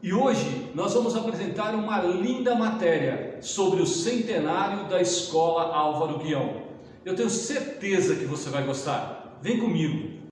E hoje nós vamos apresentar uma linda matéria sobre o centenário da Escola Álvaro Guião. Eu tenho certeza que você vai gostar. Vem comigo!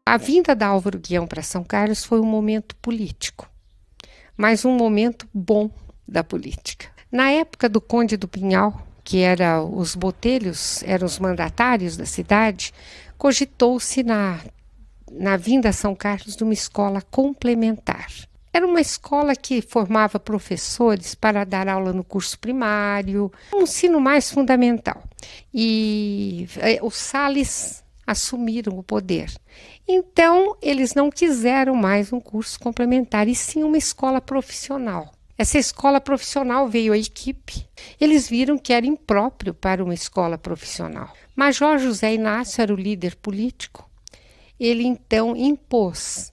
A vinda da Álvaro Guião para São Carlos foi um momento político, mas um momento bom da política. Na época do Conde do Pinhal, que era os botelhos, eram os mandatários da cidade, cogitou-se na vinda a São Carlos de uma escola complementar. Era uma escola que formava professores para dar aula no curso primário, um ensino mais fundamental. E os Salles assumiram o poder. Então, eles não quiseram mais um curso complementar, e sim uma escola profissional. Essa escola profissional veio à equipe. Eles viram que era impróprio para uma escola profissional. Major José Inácio era o líder político. Ele, então, impôs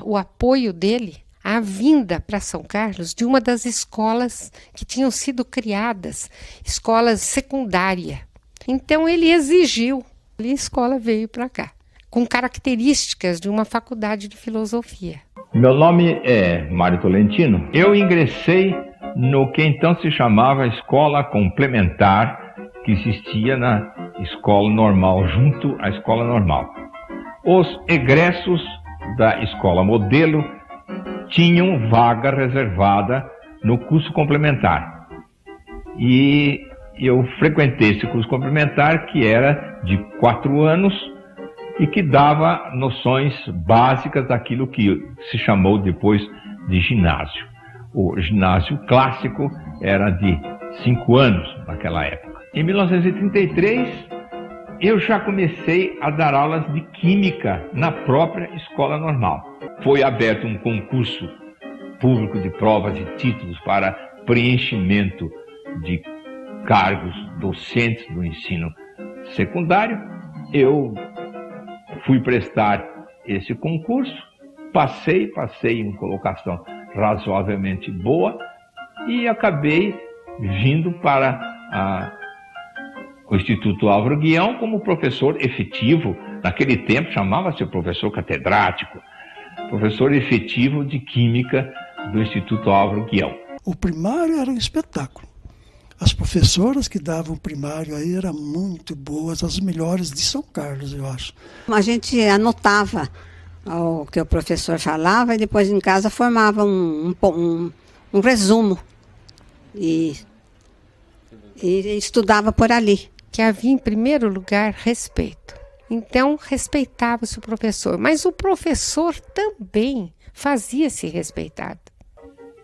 o apoio dele à vinda para São Carlos de uma das escolas que tinham sido criadas, escolas secundárias. Então, ele exigiu. E a escola veio para cá, com características de uma faculdade de filosofia. Meu nome é Mário Tolentino. Eu ingressei no que então se chamava Escola Complementar, que existia na Escola Normal, junto à Escola Normal. Os egressos da Escola Modelo tinham vaga reservada no curso complementar. E eu frequentei esse curso complementar, que era de 4 anos e que dava noções básicas daquilo que se chamou depois de ginásio. O ginásio clássico era de 5 anos naquela época. Em 1933, eu já comecei a dar aulas de química na própria escola normal. Foi aberto um concurso público de provas e títulos para preenchimento de cargos docentes do ensino secundário. Eu fui prestar esse concurso, passei em colocação razoavelmente boa e acabei vindo para o Instituto Álvaro Guião como professor efetivo. Naquele tempo chamava-se professor catedrático, professor efetivo de Química do Instituto Álvaro Guião. O primário era um espetáculo. As professoras que davam primário aí eram muito boas, as melhores de São Carlos, eu acho. A gente anotava o que o professor falava e depois em casa formava um resumo e estudava por ali. Que havia, em primeiro lugar, respeito. Então, respeitava-se o professor, mas o professor também fazia-se respeitado.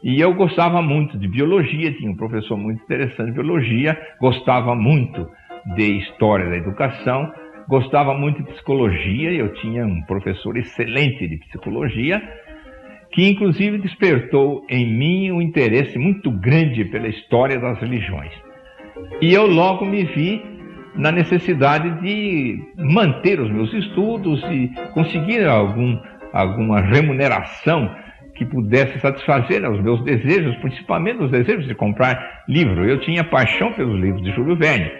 E eu gostava muito de biologia, tinha um professor muito interessante de biologia, gostava muito de história da educação, gostava muito de psicologia, eu tinha um professor excelente de psicologia, que inclusive despertou em mim um interesse muito grande pela história das religiões. E eu logo me vi na necessidade de manter os meus estudos e conseguir alguma remuneração que pudesse satisfazer os meus desejos, principalmente os desejos de comprar livro. Eu tinha paixão pelos livros de Júlio Verne.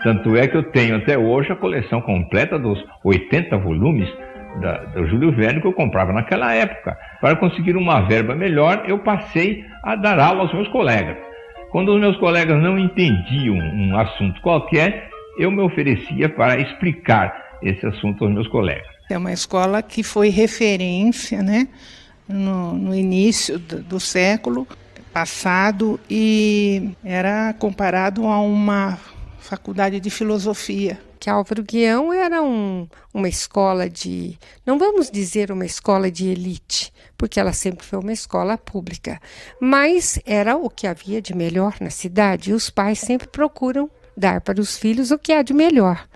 Tanto é que eu tenho até hoje a coleção completa dos 80 volumes do Júlio Verne que eu comprava naquela época. Para conseguir uma verba melhor, eu passei a dar aula aos meus colegas. Quando os meus colegas não entendiam um assunto qualquer, eu me oferecia para explicar esse assunto aos meus colegas. É uma escola que foi referência, né, no início do século passado e era comparado a uma faculdade de filosofia. Que Álvaro Guião era uma escola não vamos dizer uma escola de elite, porque ela sempre foi uma escola pública, mas era o que havia de melhor na cidade e os pais sempre procuram dar para os filhos o que há de melhor.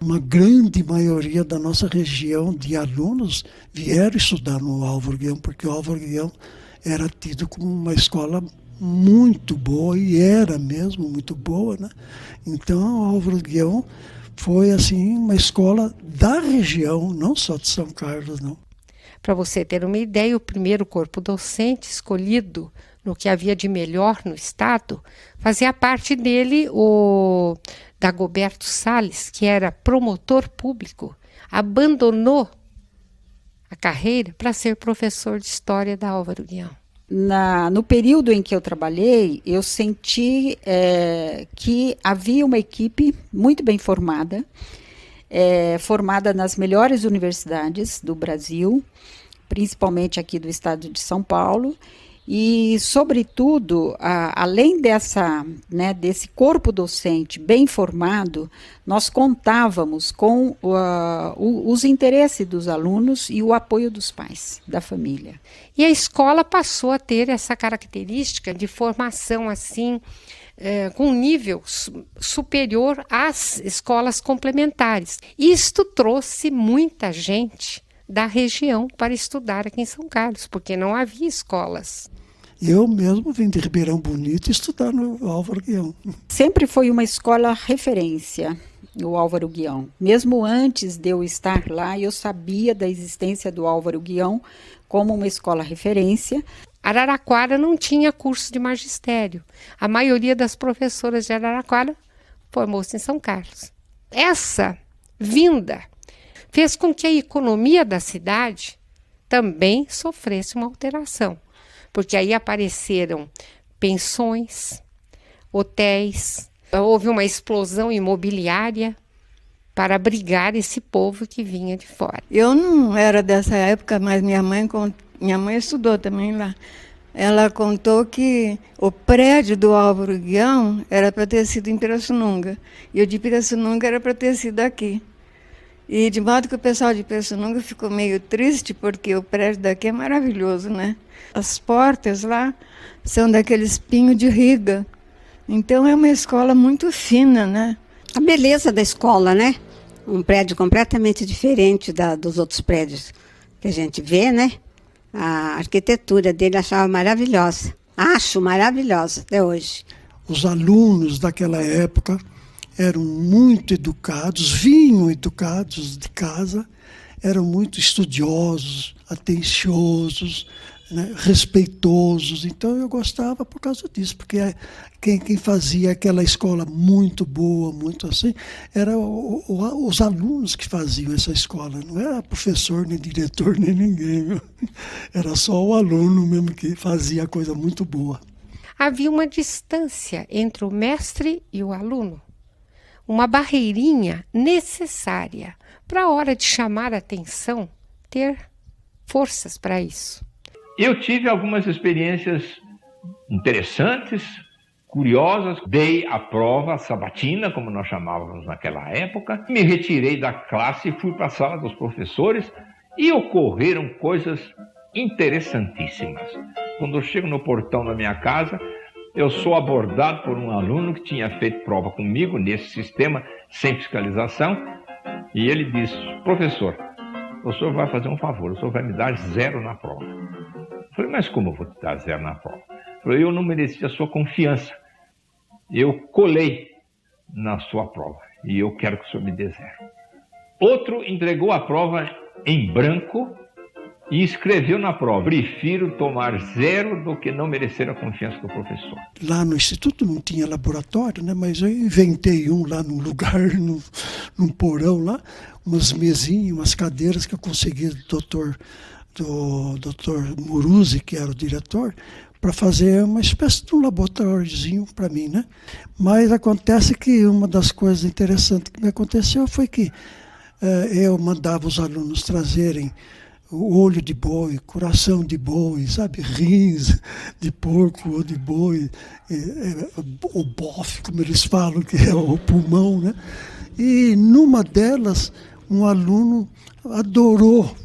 Uma grande maioria da nossa região de alunos vieram estudar no Álvaro Guião, porque o Álvaro Guião era tido como uma escola muito boa, e era mesmo muito boa, né? Então, o Álvaro Guião foi assim uma escola da região, não só de São Carlos, não. Para você ter uma ideia, o primeiro corpo docente escolhido no que havia de melhor no estado, fazia parte dele o Dagoberto Salles, que era promotor público, abandonou a carreira para ser professor de história da Álvaro Guião. No período em que eu trabalhei, eu senti que havia uma equipe muito bem formada, formada nas melhores universidades do Brasil, principalmente aqui do estado de São Paulo, e, sobretudo, além desse corpo docente bem formado, nós contávamos com os interesses dos alunos e o apoio dos pais, da família. E a escola passou a ter essa característica de formação assim, com um nível superior às escolas complementares. Isto trouxe muita gente da região para estudar aqui em São Carlos, porque não havia escolas. Eu mesmo vim de Ribeirão Bonito estudar no Álvaro Guião. Sempre foi uma escola referência, o Álvaro Guião. Mesmo antes de eu estar lá, eu sabia da existência do Álvaro Guião como uma escola referência. Araraquara não tinha curso de magistério. A maioria das professoras de Araraquara formou-se em São Carlos. Essa vinda fez com que a economia da cidade também sofresse uma alteração, porque aí apareceram pensões, hotéis, houve uma explosão imobiliária para abrigar esse povo que vinha de fora. Eu não era dessa época, mas minha mãe estudou também lá. Ela contou que o prédio do Álvaro Guião era para ter sido em Pirassununga, e o de Pirassununga era para ter sido aqui. E de modo que o pessoal de Pirassununga ficou meio triste, porque o prédio daqui é maravilhoso, né? As portas lá são daqueles pinhos de riga. Então é uma escola muito fina, né? A beleza da escola, né? Um prédio completamente diferente dos outros prédios que a gente vê, né? A arquitetura dele achava maravilhosa. Acho maravilhosa até hoje. Os alunos daquela época eram muito educados, vinham educados de casa, eram muito estudiosos, atenciosos, né, respeitosos. Então eu gostava por causa disso, porque quem fazia aquela escola muito boa, muito assim, eram os alunos que faziam essa escola. Não era professor, nem diretor, nem ninguém. Viu? Era só o aluno mesmo que fazia coisa muito boa. Havia uma distância entre o mestre e o aluno. Uma barreirinha necessária para a hora de chamar a atenção, ter forças para isso. Eu tive algumas experiências interessantes, curiosas. Dei a prova sabatina, como nós chamávamos naquela época. Me retirei da classe e fui para a sala dos professores e ocorreram coisas interessantíssimas. Quando eu chego no portão da minha casa, eu sou abordado por um aluno que tinha feito prova comigo nesse sistema sem fiscalização, e ele diz: professor, o senhor vai fazer um favor, o senhor vai me dar 0 na prova. Eu falei: mas como eu vou te dar 0 na prova? Eu falei: eu não mereci a sua confiança, eu colei na sua prova e eu quero que o senhor me dê 0. Outro entregou a prova em branco e escreveu na prova: prefiro tomar 0 do que não merecer a confiança do professor. Lá no Instituto não tinha laboratório, né? Mas eu inventei um lá num lugar, num porão lá, umas mesinhas, umas cadeiras que eu consegui do doutor Muruzzi, que era o diretor, para fazer uma espécie de um laboratóriozinho para mim, né? Mas acontece que uma das coisas interessantes que me aconteceu foi que eu mandava os alunos trazerem o olho de boi, coração de boi, sabe, rins de porco ou de boi, o bofe, como eles falam, que é o pulmão, né? E numa delas, um aluno adorou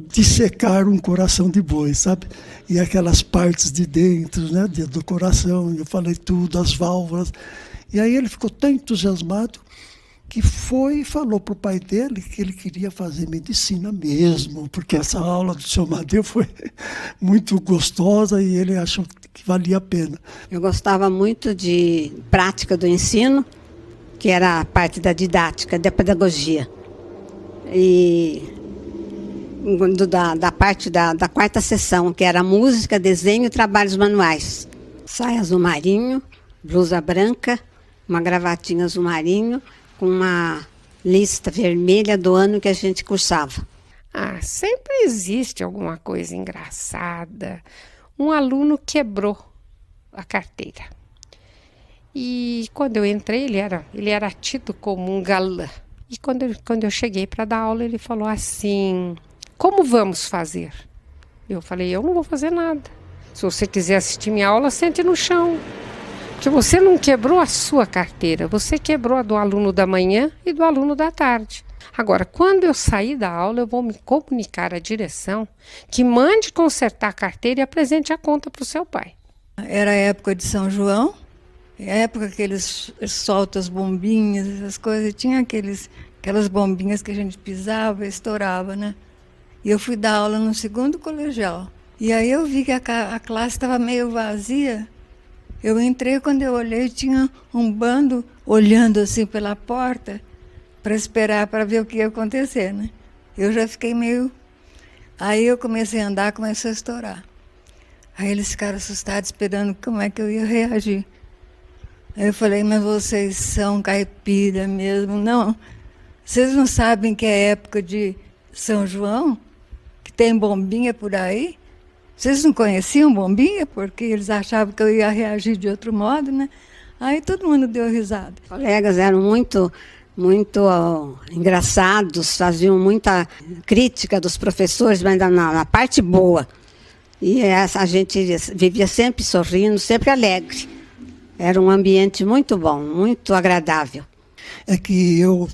dissecar um coração de boi, sabe? E aquelas partes de dentro, né, do coração, eu falei tudo, as válvulas. E aí ele ficou tão entusiasmado que foi e falou para o pai dele que ele queria fazer medicina mesmo, porque essa aula do seu Amadeu foi muito gostosa e ele achou que valia a pena. Eu gostava muito de prática do ensino, que era a parte da didática, da pedagogia. E da parte da quarta sessão, que era música, desenho e trabalhos manuais. Saia azul marinho, blusa branca, uma gravatinha azul marinho, com uma lista vermelha do ano que a gente cursava. Sempre existe alguma coisa engraçada. Um aluno quebrou a carteira. E quando eu entrei, ele era tido como um galã. E quando eu cheguei para dar aula, ele falou assim: como vamos fazer? Eu falei: eu não vou fazer nada. Se você quiser assistir minha aula, sente no chão. Porque você não quebrou a sua carteira, você quebrou a do aluno da manhã e do aluno da tarde. Agora, quando eu sair da aula, eu vou me comunicar à direção que mande consertar a carteira e apresente a conta para o seu pai. Era a época de São João, a época que eles soltam as bombinhas, essas coisas, e tinha aquelas bombinhas que a gente pisava e estourava, né? E eu fui dar aula no segundo colegial. E aí eu vi que a classe estava meio vazia. Eu entrei, quando eu olhei, tinha um bando olhando assim pela porta para esperar para ver o que ia acontecer, né? Eu já fiquei meio... Aí eu comecei a andar, começou a estourar. Aí eles ficaram assustados, esperando como é que eu ia reagir. Aí eu falei: mas vocês são caipira mesmo? Não, vocês não sabem que é época de São João? Que tem bombinha por aí? Vocês não conheciam bombinha? Porque eles achavam que eu ia reagir de outro modo, né? Aí todo mundo deu risada. Os colegas eram muito engraçados, faziam muita crítica dos professores, mas na parte boa. E a gente vivia sempre sorrindo, sempre alegre. Era um ambiente muito bom, muito agradável. É que eu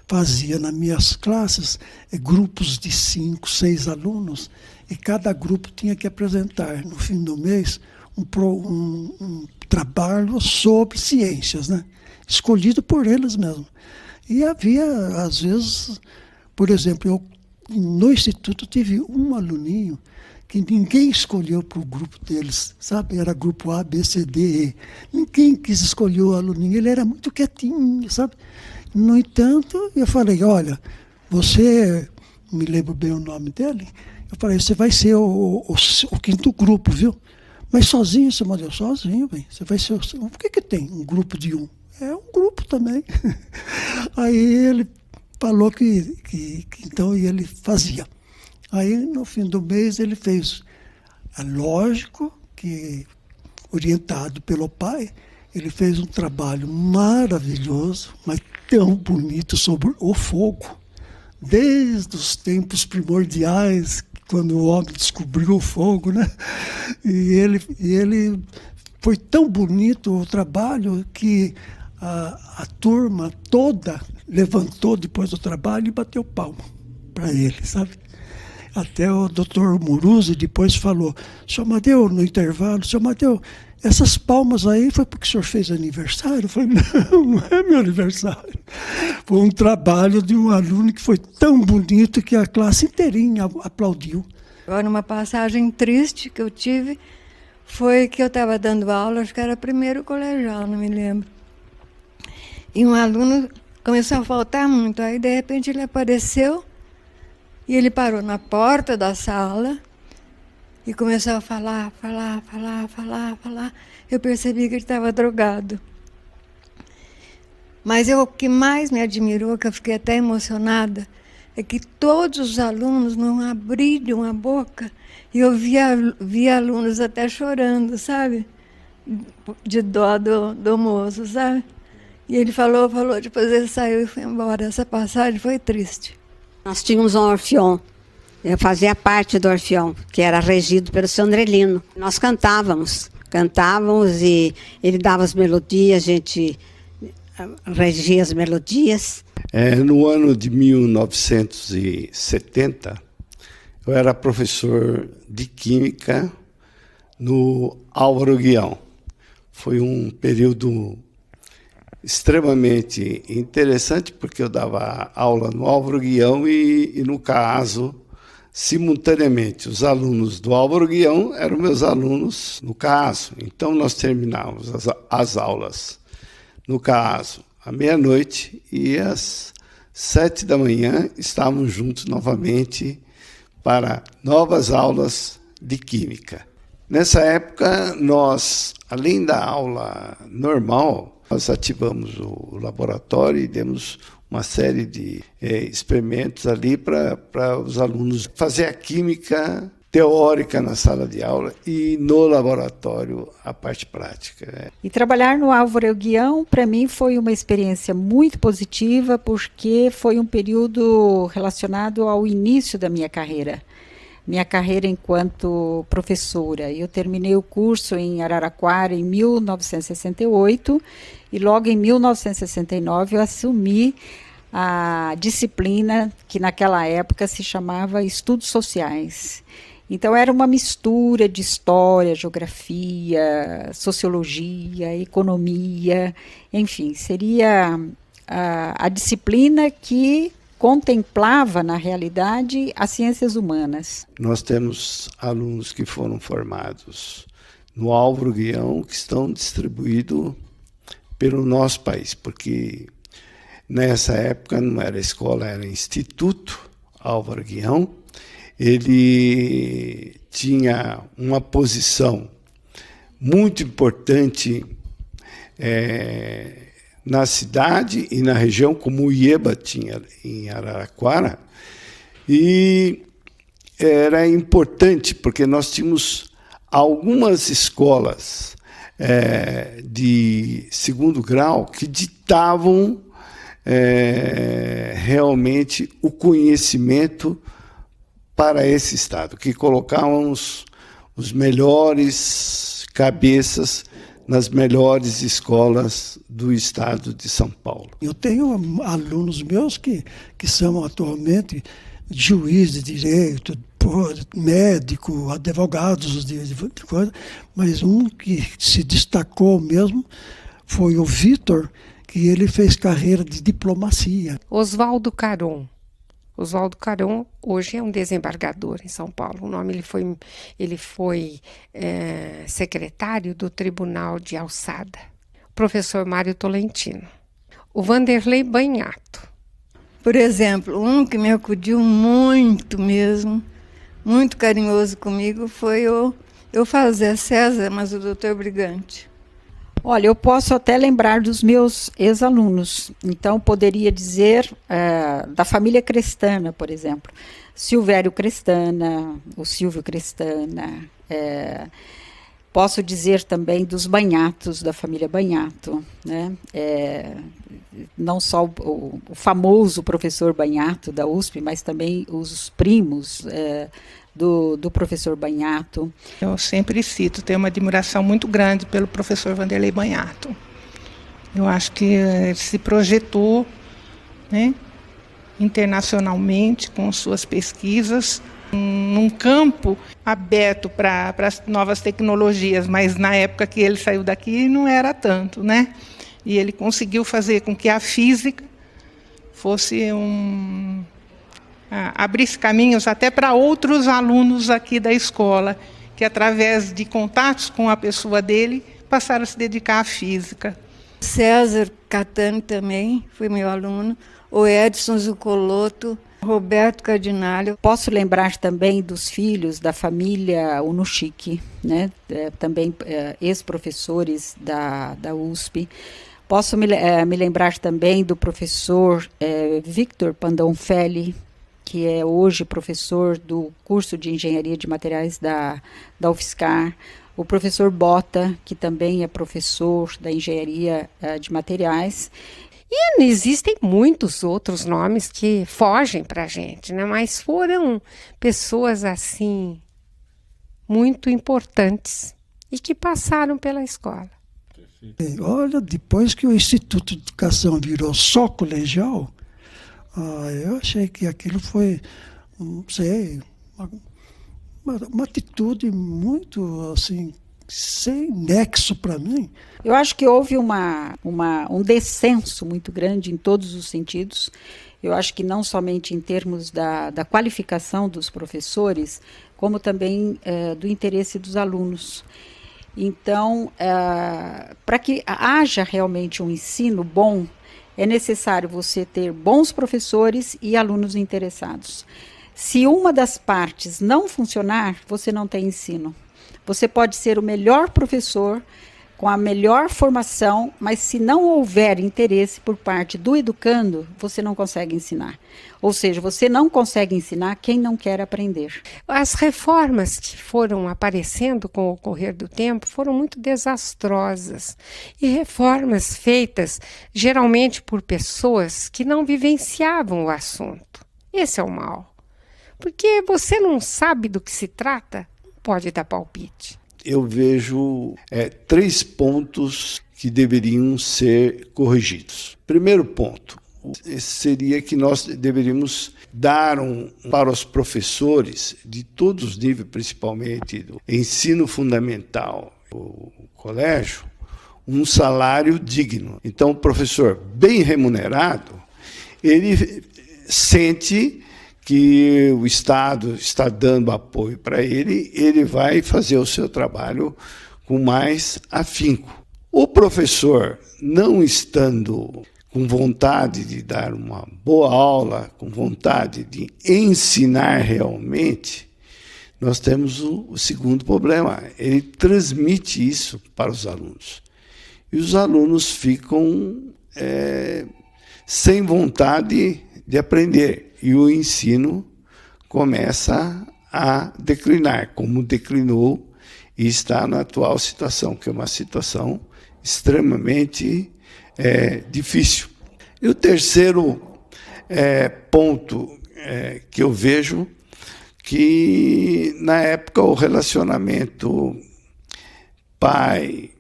fazia nas minhas classes grupos de 5, 6 alunos, e cada grupo tinha que apresentar, no fim do mês, um trabalho sobre ciências, né? Escolhido por eles mesmos. E havia, às vezes, por exemplo, no Instituto tive um aluninho que ninguém escolheu para o grupo deles, sabe? Era grupo A, B, C, D, E. Ninguém quis escolher o aluninho, ele era muito quietinho, sabe? No entanto, eu falei: olha, você, me lembro bem o nome dele, eu falei: você vai ser o quinto grupo, viu? Mas sozinho, seu Amadeu, sozinho, bem. Você vai ser o que tem um grupo de 1? É um grupo também. Aí ele falou que então ele fazia. Aí, no fim do mês, ele fez. É lógico que, orientado pelo pai, ele fez um trabalho maravilhoso, mas tão bonito, sobre o fogo. Desde os tempos primordiais, quando o homem descobriu o fogo, né? E ele foi tão bonito o trabalho que a turma toda levantou depois do trabalho e bateu palma para ele, sabe? Até o doutor Muruzzi depois falou: seu Amadeu, no intervalo, seu Amadeu, essas palmas aí foi porque o senhor fez aniversário? Eu falei: não é meu aniversário. Foi um trabalho de um aluno que foi tão bonito que a classe inteirinha aplaudiu. Agora, uma passagem triste que eu tive foi que eu estava dando aula, acho que era primeiro colegial, não me lembro. E um aluno começou a faltar muito. Aí, de repente, ele apareceu e ele parou na porta da sala e começou a falar. Eu percebi que ele estava drogado. Mas o que mais me admirou, que eu fiquei até emocionada, é que todos os alunos não abriram a boca e eu via alunos até chorando, sabe? De dó do moço, sabe? E ele falou, depois ele saiu e foi embora. Essa passagem foi triste. Nós tínhamos um orfeão, eu fazia parte do orfeão, que era regido pelo seu Andrelino. Nós cantávamos e ele dava as melodias, a gente regia as melodias. No ano de 1970, eu era professor de Química no Álvaro Guião. Foi um período extremamente interessante, porque eu dava aula no Álvaro Guião e no CAASO, simultaneamente. Os alunos do Álvaro Guião eram meus alunos no CAASO. Então, nós terminávamos as aulas no CAASO à meia-noite e às 7 da manhã estávamos juntos novamente para novas aulas de Química. Nessa época, nós, além da aula normal, nós ativamos o laboratório e demos uma série de experimentos ali para os alunos fazer a química teórica na sala de aula e no laboratório a parte prática. E trabalhar no Álvaro Guião, para mim, foi uma experiência muito positiva, porque foi um período relacionado ao início da minha carreira enquanto professora. Eu terminei o curso em Araraquara em 1968 e logo em 1969 eu assumi a disciplina que naquela época se chamava Estudos Sociais. Então era uma mistura de história, geografia, sociologia, economia, enfim, seria a disciplina que contemplava, na realidade, as ciências humanas. Nós temos alunos que foram formados no Álvaro Guião, que estão distribuídos pelo nosso país, porque nessa época não era escola, era Instituto Álvaro Guião. Ele tinha uma posição muito importante na cidade e na região, como o IEBA tinha em Araraquara, e era importante porque nós tínhamos algumas escolas de segundo grau que ditavam realmente o conhecimento para esse estado, que colocavam os melhores cabeças nas melhores escolas do estado de São Paulo. Eu tenho alunos meus que são atualmente juízes de direito, médico, advogados de coisa, mas um que se destacou mesmo foi o Vitor, que ele fez carreira de diplomacia. Oswaldo Caron. Oswaldo Caron hoje é um desembargador em São Paulo. O nome ele foi secretário do Tribunal de Alçada. O professor Mário Tolentino. O Vanderlei Banhato. Por exemplo, um que me acudiu muito mesmo, muito carinhoso comigo, foi eu fazia César, mas o doutor Brigante. Olha, eu posso até lembrar dos meus ex-alunos. Então, poderia dizer da família Crestana, por exemplo. Silvério Crestana, o Silvio Crestana. Posso dizer também dos Banhatos, da família Banhato, né? Não só o famoso professor Banhato da USP, mas também os primos do professor Banhato. Eu sempre cito, tenho uma admiração muito grande pelo professor Vanderlei Banhato. Eu acho que ele se projetou, né, internacionalmente com suas pesquisas, num campo aberto para as novas tecnologias, mas na época que ele saiu daqui não era tanto, né? E ele conseguiu fazer com que a física fosse abrisse caminhos até para outros alunos aqui da escola, que através de contatos com a pessoa dele, passaram a se dedicar à física. César Catani também foi meu aluno, o Edson Zucoloto, Roberto Cardinalho. Posso lembrar também dos filhos da família Unuchique, né? Também ex-professores da USP. Posso me lembrar também do professor Victor Pandolfelli, que é hoje professor do curso de Engenharia de Materiais da UFSCar, o professor Bota, que também é professor da Engenharia de Materiais. E existem muitos outros nomes que fogem para a gente, né? Mas foram pessoas assim muito importantes e que passaram pela escola. Olha, depois que o Instituto de Educação virou só colegial, eu achei que aquilo foi, não sei, uma atitude muito assim, sem nexo para mim. Eu acho que houve um descenso muito grande em todos os sentidos. Eu acho que não somente em termos da qualificação dos professores, como também do interesse dos alunos. Então, para que haja realmente um ensino bom, é necessário você ter bons professores e alunos interessados. Se uma das partes não funcionar, você não tem ensino. Você pode ser o melhor professor, com a melhor formação, mas se não houver interesse por parte do educando, você não consegue ensinar. Ou seja, você não consegue ensinar quem não quer aprender. As reformas que foram aparecendo com o correr do tempo foram muito desastrosas. E reformas feitas geralmente por pessoas que não vivenciavam o assunto. Esse é o mal. Porque você não sabe do que se trata, não pode dar palpite. Eu vejo 3 pontos que deveriam ser corrigidos. Primeiro ponto seria que nós deveríamos dar para os professores de todos os níveis, principalmente do ensino fundamental, o colégio, um salário digno. Então, o professor bem remunerado, ele sente que o Estado está dando apoio para ele, ele vai fazer o seu trabalho com mais afinco. O professor, não estando com vontade de dar uma boa aula, com vontade de ensinar realmente, nós temos o segundo problema. Ele transmite isso para os alunos. E os alunos ficam sem vontade de aprender. E o ensino começa a declinar, como declinou e está na atual situação, que é uma situação extremamente difícil. E o terceiro ponto que eu vejo, que na época o relacionamento pai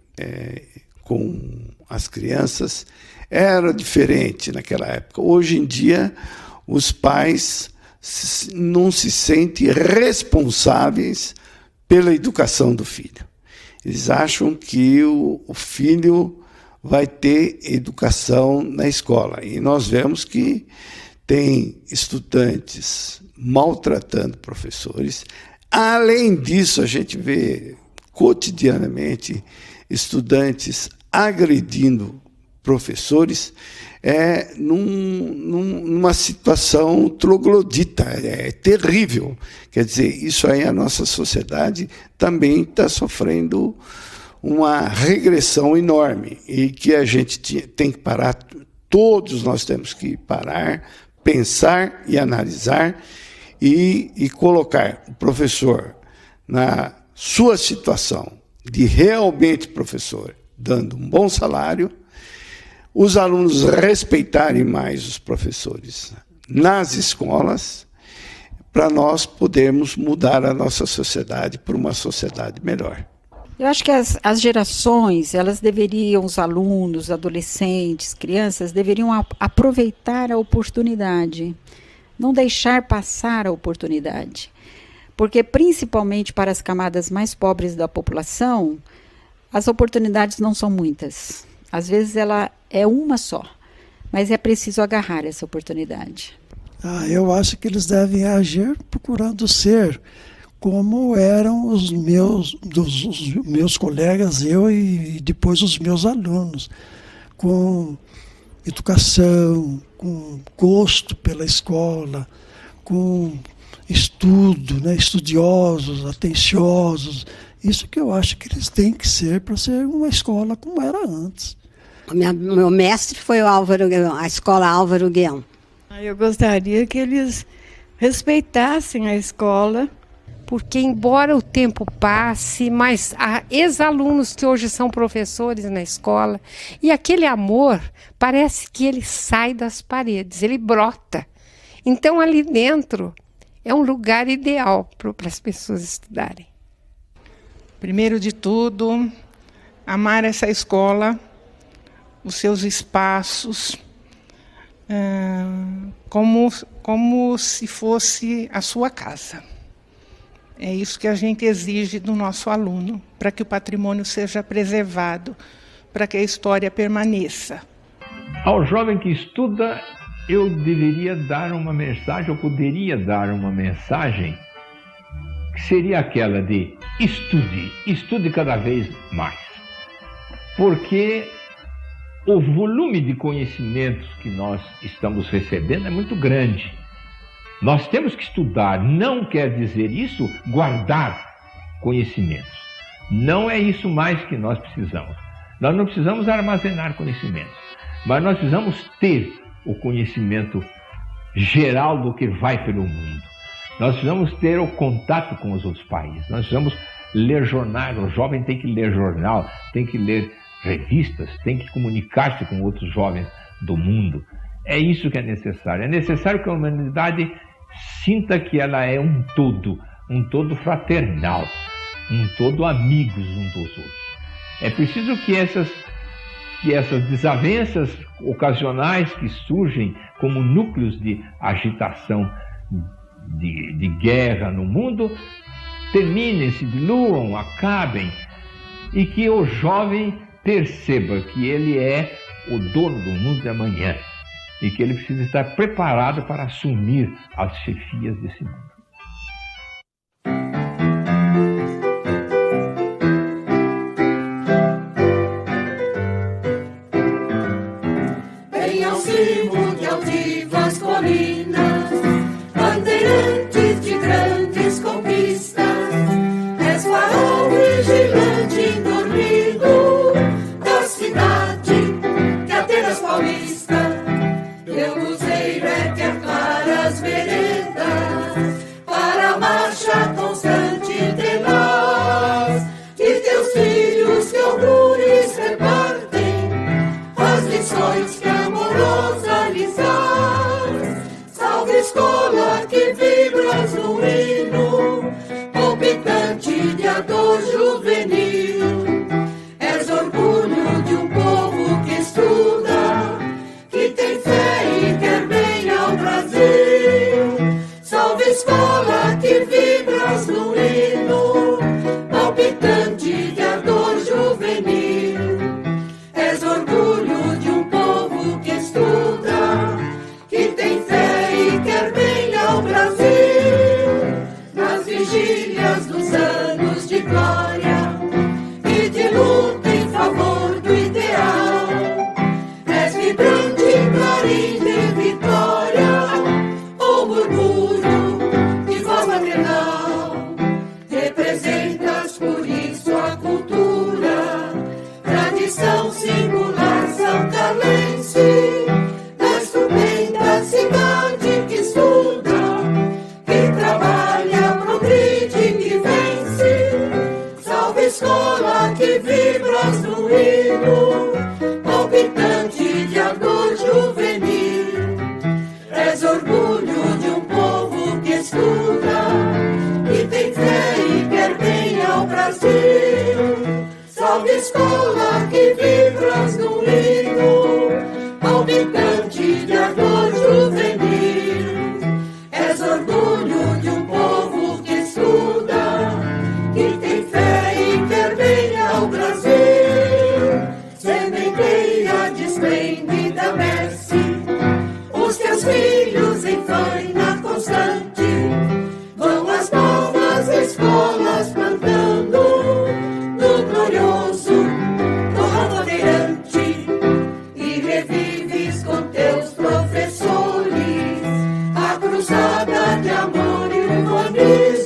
com as crianças era diferente naquela época. Hoje em dia, os pais não se sentem responsáveis pela educação do filho. Eles acham que o filho vai ter educação na escola. E nós vemos que tem estudantes maltratando professores. Além disso, a gente vê cotidianamente estudantes agredindo professores numa situação troglodita, terrível. Quer dizer, isso aí a nossa sociedade também está sofrendo uma regressão enorme e que a gente tem que parar, todos nós temos que parar, pensar e analisar e colocar o professor na sua situação de realmente professor, dando um bom salário, os alunos respeitarem mais os professores nas escolas, para nós podermos mudar a nossa sociedade para uma sociedade melhor. Eu acho que as gerações, elas deveriam, os alunos, adolescentes, crianças, deveriam aproveitar a oportunidade, não deixar passar a oportunidade. Porque, principalmente para as camadas mais pobres da população, as oportunidades não são muitas. Às vezes ela é uma só, mas é preciso agarrar essa oportunidade. Eu acho que eles devem agir procurando ser como eram os meus colegas, eu e depois os meus alunos, com educação, com gosto pela escola, com estudo, né, estudiosos, atenciosos. Isso que eu acho que eles têm que ser para ser uma escola como era antes. Meu mestre foi a escola Álvaro Guião. Eu gostaria que eles respeitassem a escola. Porque, embora o tempo passe, mas há ex-alunos que hoje são professores na escola, e aquele amor parece que ele sai das paredes, ele brota. Então, ali dentro é um lugar ideal para as pessoas estudarem. Primeiro de tudo, amar essa escola, os seus espaços, como se fosse a sua casa. É isso que a gente exige do nosso aluno, para que o patrimônio seja preservado, para que a história permaneça. Ao jovem que estuda, eu deveria dar uma mensagem, eu poderia dar uma mensagem, que seria aquela de estude cada vez mais. Porque o volume de conhecimentos que nós estamos recebendo é muito grande. Nós temos que estudar, não quer dizer isso guardar conhecimentos. Não é isso mais que nós precisamos. Nós não precisamos armazenar conhecimentos, mas nós precisamos ter o conhecimento geral do que vai pelo mundo. Nós precisamos ter o contato com os outros países. Nós precisamos ler jornais. O jovem tem que ler jornal, tem que ler revistas, tem que comunicar-se com outros jovens do mundo. É isso que é necessário. É necessário que a humanidade sinta que ela é um todo fraternal, um todo amigos uns dos outros. É preciso que essas desavenças ocasionais que surgem como núcleos de agitação, de guerra no mundo, terminem, se diluam, acabem, e que o jovem perceba que ele é o dono do mundo de amanhã e que ele precisa estar preparado para assumir as chefias desse mundo. Bem ao cimo de altivas colinas, bandeirantes de grandes conquistas, és farol vigilante indormido da cidade que Atenas Paulista. Teu luzeiro é que aclara as veredas para a marcha constante tenaz de teus filhos que algures repartem as lições que amorosa lhes dás. Salve escola que vibras no hino palpitante de ardor juvenil. És orgulho de um povo que estuda, que tem fé e quer bem ao Brasil. Salve escola que vibras no hino palpitante de ardor juvenil. És orgulho de um povo que estuda, que tem fé e quer bem ao Brasil. Nas vigílias dos anos de glória e de luta em favor do ideal, és vibrante clarim de vitória, ou murmúrio de voz maternal. Representas por isso a cultura, tradição singular são carlense, da estupenda cidade que estuda, que trabalha, progride, que vence. Salve escola que vibras no hino palpitante de ardor juvenil. És orgulho de um povo que estuda, que tem fé e quer bem ao Brasil. Salve escola que vibras no hino palpitante de ardor juvenil. És orgulho de um povo que estuda, que tem fé e quer bem ao Brasil. Sementeia de esplêndida messe os teus filhos em faina constante. Vão as novas escolas plantando no glorioso torrão bandeirante, e revives com teus professores a cruzada de amor e humanismo.